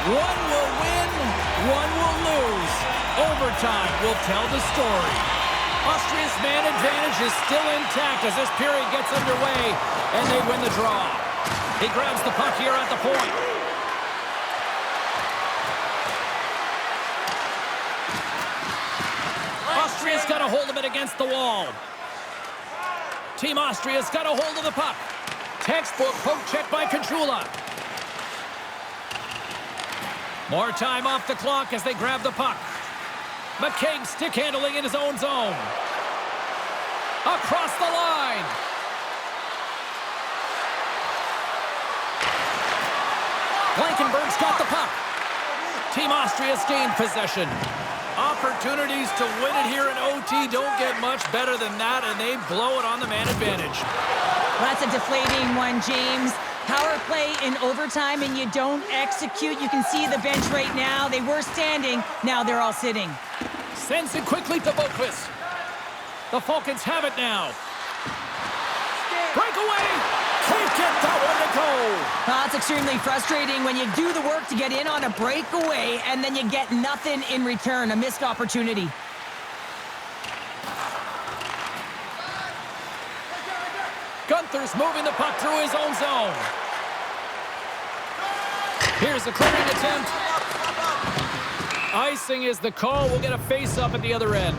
One will win, one will lose. Overtime will tell the story. Austria's man advantage is still intact as this period gets underway, and they win the draw. He grabs the puck here at the point. Austria's got a hold of it against the wall. Team Austria's got a hold of the puck. Textbook poke check by Caggiula. More time off the clock as they grab the puck. McCabe stick handling in his own zone. Across the line. Blankenberg's got the puck. Team Austria's gained possession. Opportunities to win it here in OT don't get much better than that, and they blow it on the man advantage. That's a deflating one, James. Power play in overtime, and you don't execute. You can see the bench right now. They were standing. Now they're all sitting. Sends it quickly to Boqvist. The Falcons have it now. Breakaway. Can't get that one to go. Well, it's extremely frustrating when you do the work to get in on a breakaway, and then you get nothing in return. A missed opportunity. Gunther's moving the puck through his own zone. Here's a clearing attempt. Icing is the call. We'll get a face-up at the other end.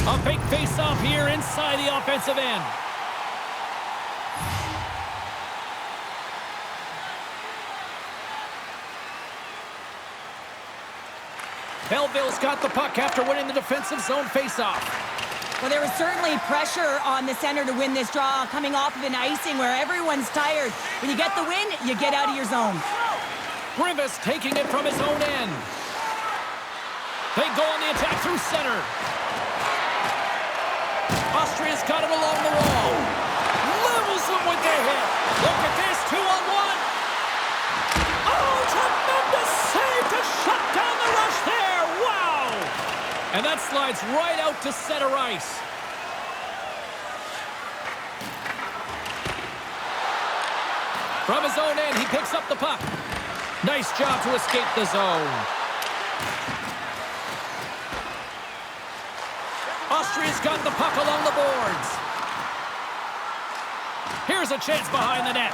A big face-off here inside the offensive end. Belleville's got the puck after winning the defensive zone face-off. Well, there was certainly pressure on the center to win this draw, coming off of an icing where everyone's tired. When you get the win, you get out of your zone. Rivas taking it from his own end. They go on the attack through center. Austria's got it along the wall. Levels them with their hit. Look at this, 2-on-1. Oh, tremendous save to shut down the rush there. Wow. And that slides right out to center ice. From his own end, he picks up the puck. Nice job to escape the zone. Austria's got the puck along the boards. Here's a chance behind the net.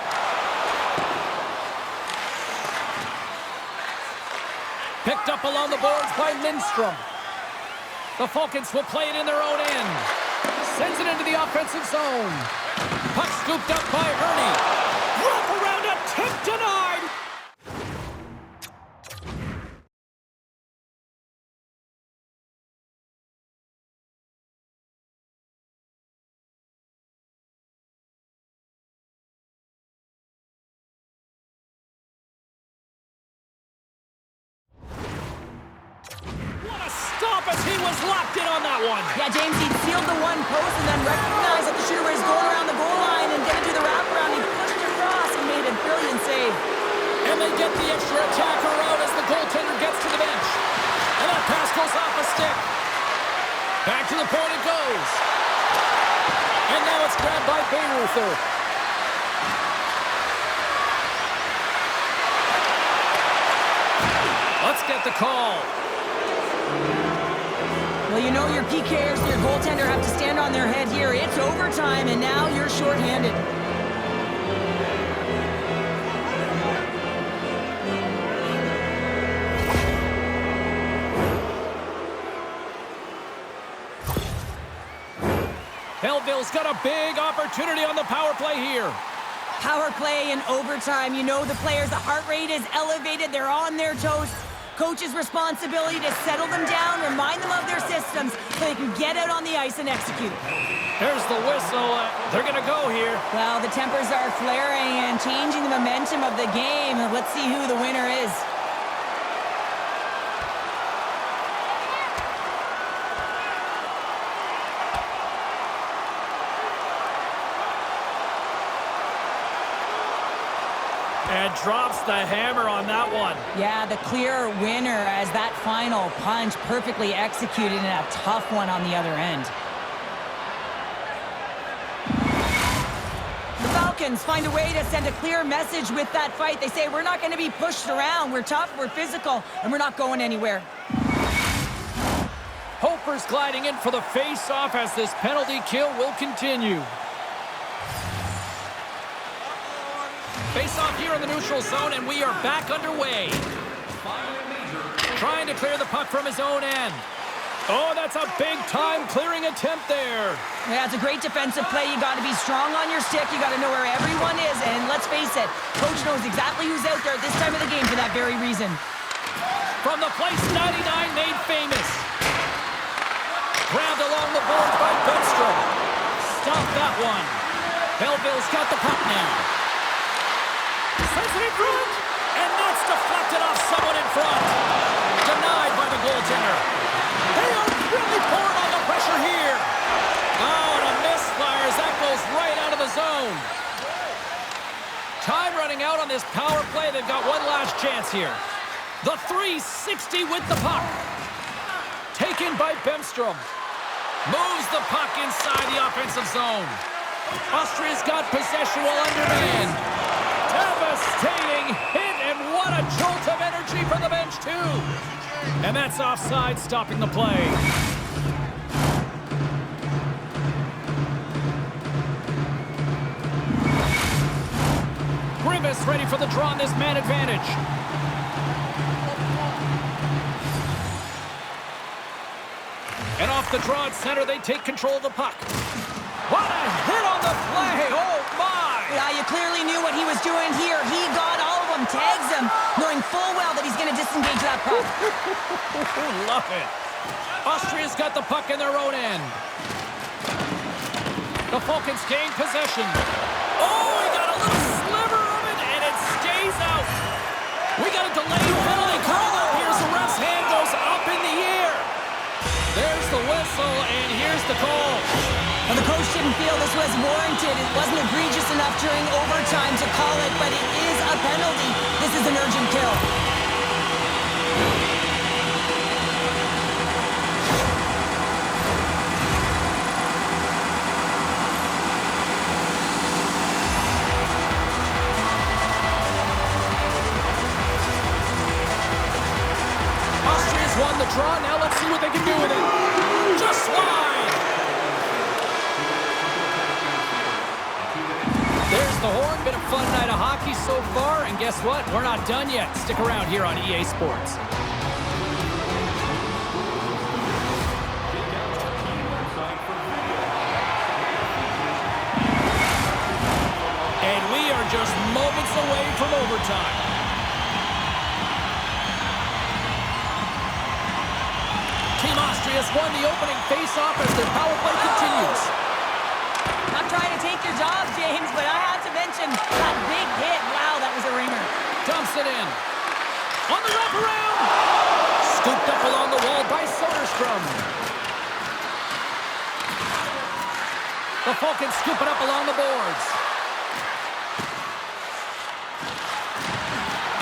Picked up along the boards by Lindstrom. The Falcons will play it in their own end. Sends it into the offensive zone. Puck scooped up by Ernie. Wrap around attempt denied. As he was locked in on that one. Yeah, James, he'd sealed the one post and then recognized that the shooter was going around the goal line and didn't do the wraparound. He pushed across and made a brilliant save. And they get the extra attacker out as the goaltender gets to the bench. And that pass goes off a stick. Back to the point it goes. And now it's grabbed by Bayreuther. Let's get the call. Well, you know your PKers and your goaltender have to stand on their head here. It's overtime, and now you're shorthanded. Belleville's got a big opportunity on the power play here. Power play in overtime. You know the players, the heart rate is elevated. They're on their toes. Coach's responsibility to settle them down, remind them of their systems so they can get out on the ice and execute. There's the whistle. They're going to go here. Well, the tempers are flaring and changing the momentum of the game. Let's see who the winner is. And drops the hammer on that one. Yeah, the clear winner as that final punch perfectly executed and a tough one on the other end. The emotions, find a way to send a clear message with that fight. They say, we're not going to be pushed around. We're tough, we're physical, and we're not going anywhere. Hofer's gliding in for the face-off as this penalty kill will continue. Face-off here in the neutral zone, and we are back underway. Trying to clear the puck from his own end. Oh, that's a big-time clearing attempt there. Yeah, it's a great defensive play. You got to be strong on your stick. You got to know where everyone is, and let's face it, coach knows exactly who's out there at this time of the game for that very reason. From the place 99 made famous. Grabbed along the boards by Bemstrom. Stop that one. Belleville's got the puck now. Sends it in front, and that's deflected off someone in front. Denied by the goaltender. They are really pouring on the pressure here. Oh, and a misfire as that goes right out of the zone. Time running out on this power play. They've got one last chance here. The 360 with the puck. Taken by Bemstrom. Moves the puck inside the offensive zone. Austria's got possession while undermanned. Devastating hit, and what a jolt of energy from the bench, too. And that's offside, stopping the play. Grievous ready for the draw on this man advantage. And off the draw at center, they take control of the puck. What a hit on the play! Oh, my! Yeah, you clearly knew what he was doing here. He got all of them, tags them, knowing full well that he's going to disengage that puck. Love it. Austria's got the puck in their own end. The Falcons gain possession. Oh, we got a little sliver of it, and it stays out. We got a delayed penalty call up here as the ref's hand goes up in the air. There's the whistle, and here's the call. Well, the coach didn't feel this was warranted. It wasn't egregious enough during overtime to call it, but it is a penalty. This is an urgent kill. Austria's won the draw. Now let's see what they can do with it. Just wide. There's the horn. Been a fun night of hockey so far, and guess what? We're not done yet. Stick around here on EA Sports. And we are just moments away from overtime. Team Austria has won the opening face-off as their power play continues. Not trying to take your job, James, but I have to mention that big hit. Wow, that was a ringer. Dumps it in. On the wraparound. Scooped up along the wall by Soderstrom. The Falcons scoop it up along the boards.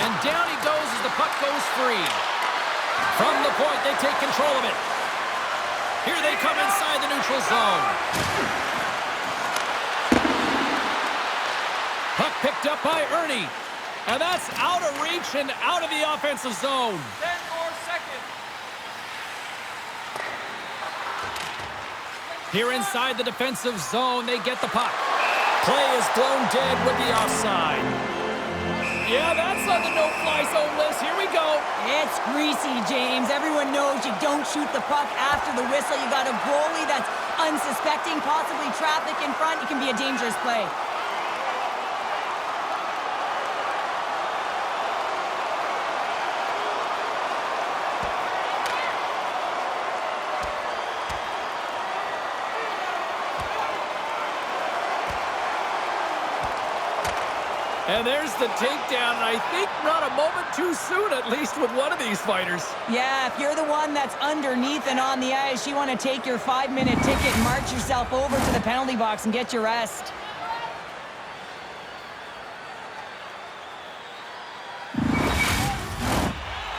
And down he goes as the puck goes free. From the point, they take control of it. Here they come inside the neutral zone. Puck picked up by Ernie. And that's out of reach and out of the offensive zone. 10 more seconds. Here inside the defensive zone, they get the puck. Play is blown dead with the offside. Yeah, that's on the no-fly zone list. Here we go. It's greasy, James. Everyone knows you don't shoot the puck after the whistle. You got a goalie that's unsuspecting, possibly traffic in front. It can be a dangerous play. And there's the takedown, and I think not a moment too soon, at least with one of these fighters. Yeah, if you're the one that's underneath and on the ice, you want to take your 5-minute ticket and march yourself over to the penalty box and get your rest.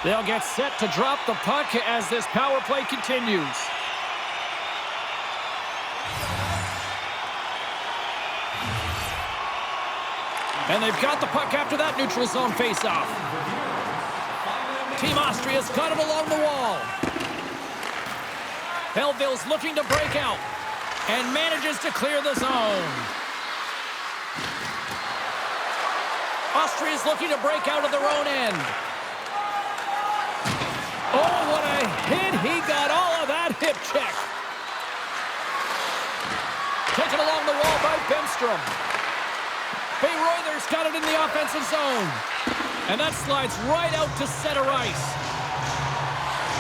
They'll get set to drop the puck as this power play continues. And they've got the puck after that neutral zone faceoff. Team Austria's got it along the wall. Belleville's looking to break out and manages to clear the zone. Austria's looking to break out of their own end. Oh, what a hit. He got all of that hip check. Taken along the wall by Bemstrom. Bayreuther's got it in the offensive zone. And that slides right out to center ice.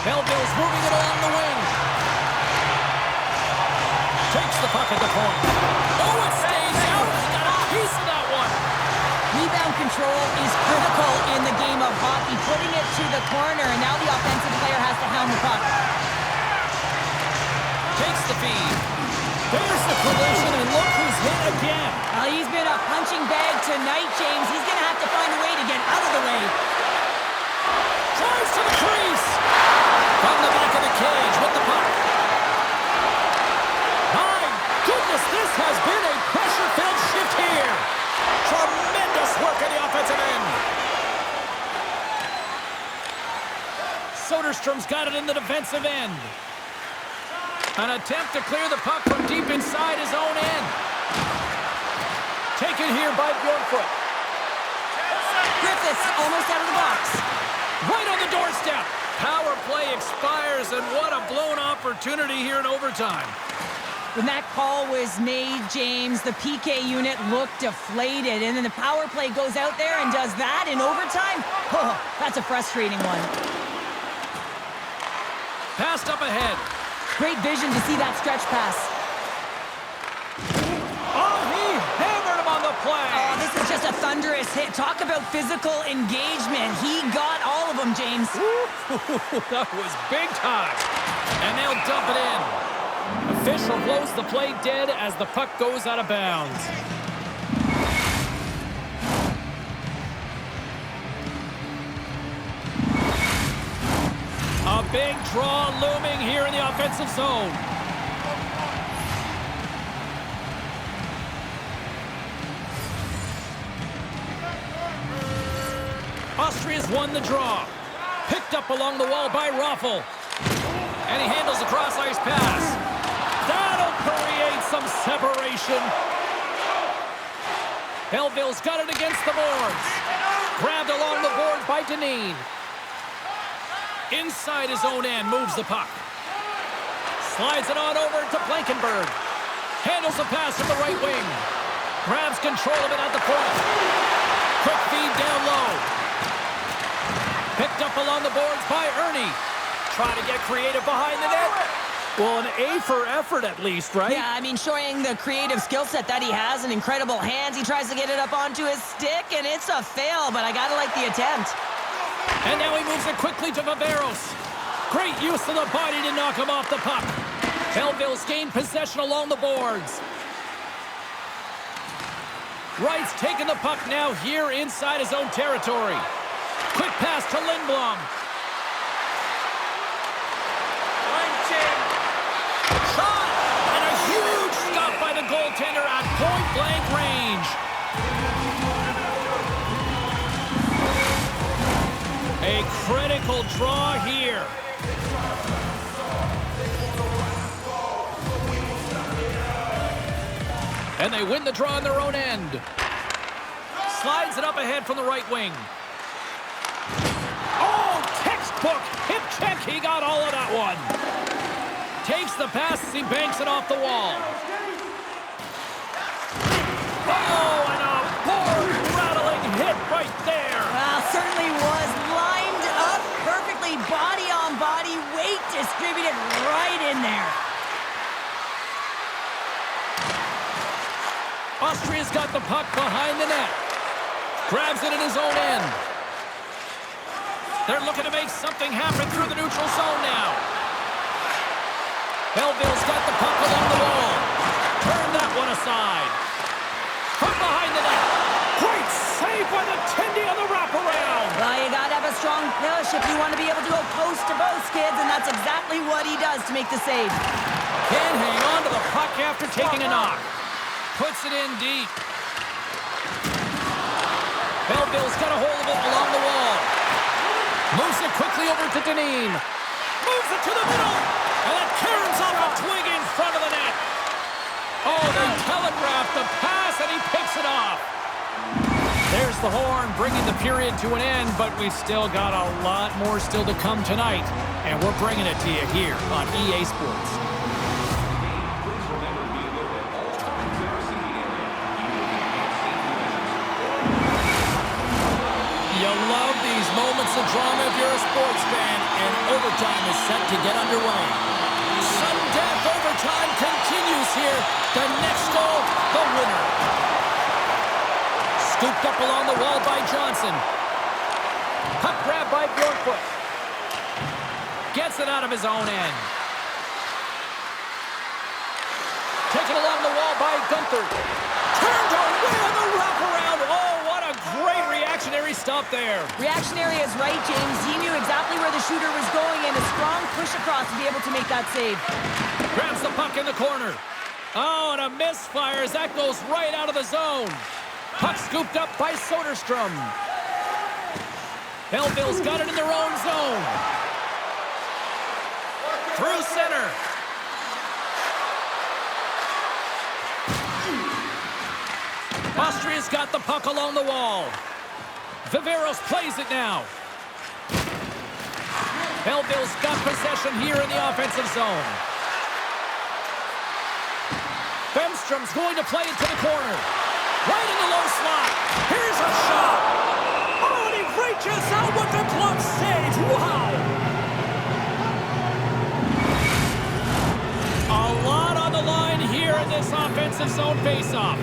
Belleville's moving it along the wing. Takes the puck at the point. Oh, it stays out. He got a piece of that one. Rebound control is critical in the game of hockey. Putting it to the corner, and now the offensive player has to hound the puck. Takes the feed. There's the collision, and look who's hit again. He's been a punching bag tonight, James. He's going to have to find a way to get out of the way. Drives to the crease. From the back of the cage with the puck. My goodness, this has been a pressure-filled shift here. Tremendous work at the offensive end. Soderstrom's got it in the defensive end. An attempt to clear the puck from deep inside his own end. Taken here by Bjornfoot. Griffiths almost out of the box. Right on the doorstep. Power play expires, and what a blown opportunity here in overtime. When that call was made, James, the PK unit looked deflated, and then the power play goes out there and does that in overtime? Oh, that's a frustrating one. Passed up ahead. Great vision to see that stretch pass. Oh, he hammered him on the play. Oh, this is just a thunderous hit. Talk about physical engagement. He got all of them, James. That was big time. And they'll dump it in. Official blows the play dead as the puck goes out of bounds. A big draw looming here in the offensive zone. Austria's won the draw. Picked up along the wall by Raffl. And he handles a cross-ice pass. That'll create some separation. Belleville's got it against the boards. Grabbed along the boards by Dineen. Inside his own end, moves the puck. Slides it on over to Blankenberg. Handles the pass from the right wing. Grabs control of it at the point. Quick feed down low. Picked up along the boards by Ernie. Trying to get creative behind the net. Well, an A for effort at least, right? Yeah, I mean, showing the creative skill set that he has and incredible hands. He tries to get it up onto his stick, and it's a fail, but I gotta like the attempt. And now he moves it quickly to Viveros. Great use of the body to knock him off the puck. Belleville's gained possession along the boards. Wright's taking the puck now here inside his own territory. Quick pass to Lindblom. Shot! And a huge stop by the goaltender at point-blank range. A critical draw here. And they win the draw on their own end. Slides it up ahead from the right wing. Oh, textbook hip check. He got all of that one. Takes the pass as he banks it off the wall. Oh, and a board-rattling hit right there. Well, certainly was lined up perfectly, body on body, weight distributed right in there. Austria's got the puck behind the net. Grabs it in his own end. They're looking to make something happen through the neutral zone now. Belleville's got the puck along the wall. Turn that one aside. From behind the net. Great save by the Tendy on the wraparound. Well, you gotta have a strong push if you want to be able to go post to post, kids, and that's exactly what he does to make the save. Can't hang on to the puck after taking a knock. Puts it in deep. Belleville's got a hold of it along the wall. Moves it quickly over to Dineen. Moves it to the middle. And it caroms off a twig in front of the net. Oh, they telegraphed the pass, and he picks it off. There's the horn, bringing the period to an end, but we've still got a lot more still to come tonight. And we're bringing it to you here on EA Sports. You love these moments of drama if you're a sports fan, and overtime is set to get underway. Sudden death overtime continues here. The next goal, the winner. Scooped up along the wall by Johnson. Puck grab by Bjorkfoot. Gets it out of his own end. Taken along the wall by Gunther. Turned away on the wraparound. Oh, what a great reactionary stop there. Reactionary is right, James. He knew exactly where the shooter was going, and a strong push across to be able to make that save. Grabs the puck in the corner. Oh, and a misfire as that goes right out of the zone. Puck scooped up by Soderstrom. Belleville's got it in their own zone. Through center. Austria's got the puck along the wall. Viveros plays it now. Belleville's got possession here in the offensive zone. Bemstrom's going to play it to the corner. Right in the low slot. Here's a shot. Oh, and he reaches out with the glove save. Wow. A lot on the line here in this offensive zone faceoff.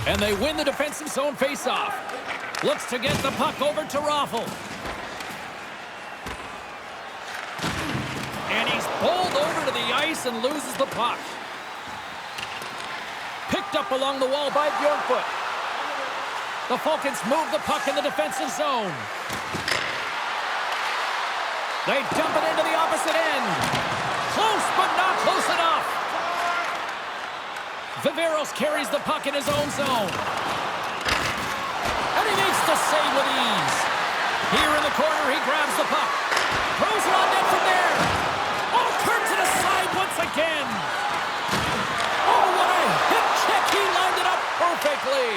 And they win the defensive zone faceoff. Looks to get the puck over to Raffl. And he's bowled over to the ice and loses the puck. Picked up along the wall by Bjorkfoot. The Falcons move the puck in the defensive zone. They dump it into the opposite end. Close, but not close enough. Viveros carries the puck in his own zone. And he makes the save with ease. Here in the corner, he grabs the puck. Throws it on net from there. Oh, turns it aside once again. Oh, what a hip check. He lined it up perfectly.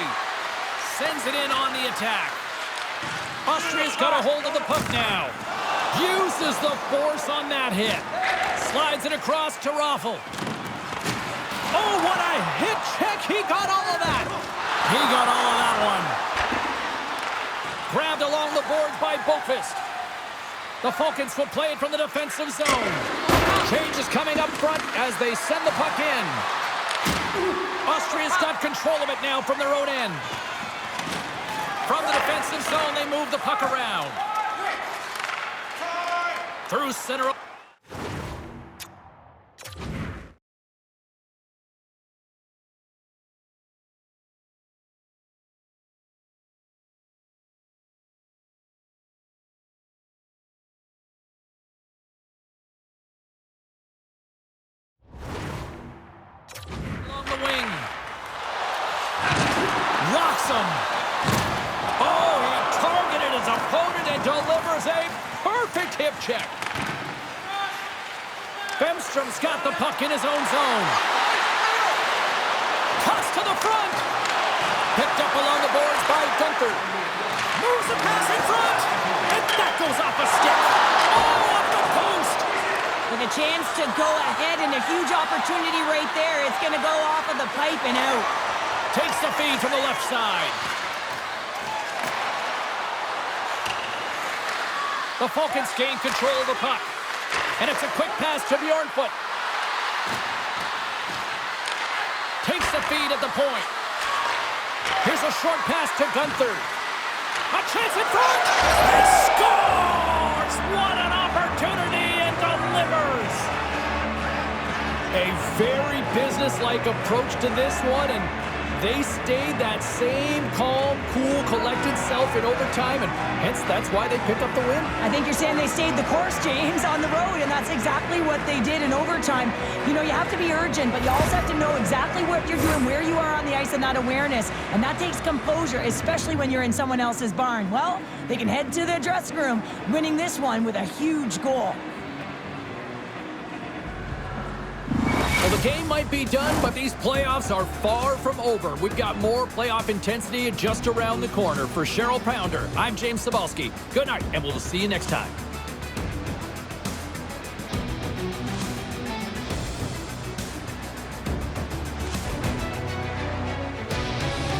Sends it in on the attack. Austria's got a hold of the puck now. Uses the force on that hit. Slides it across to Raffl. Oh, what a hit check. He got all of that. He got all of that one. Grabbed along the boards by Boqvist. The Falcons will play it from the defensive zone. Change is coming up front as they send the puck in. Austria's got control of it now from their own end. From the defensive zone, they move the puck around. Through center. Along the wing. Rocks him. Oh, he targeted his opponent and delivers a perfect hip check. Bemstrom's got the puck in his own zone. Toss to the front. Picked up along the boards by Gunther. Moves the pass in front. And that goes off a stick. Oh, off the post. With a chance to go ahead and a huge opportunity right there. It's going to go off of the pipe and out. Takes the feed from the left side. The Falcons gain control of the puck. And it's a quick pass to Bjorkfoot. Takes the feed at the point. Here's a short pass to Gunther. A chance in front. He scores! What an opportunity, and delivers! A very business-like approach to this one, and they stayed that same calm, cool, collected self in overtime, and hence that's why they pick up the win. I think you're saying they stayed the course, James, on the road, and that's exactly what they did in overtime. You know, you have to be urgent, but you also have to know exactly what you're doing, where you are on the ice, and that awareness. And that takes composure, especially when you're in someone else's barn. Well, they can head to the dressing room, winning this one with a huge goal. Well, the game might be done, but these playoffs are far from over. We've got more playoff intensity just around the corner. For Cheryl Pounder, I'm James Cybulski. Good night, and we'll see you next time.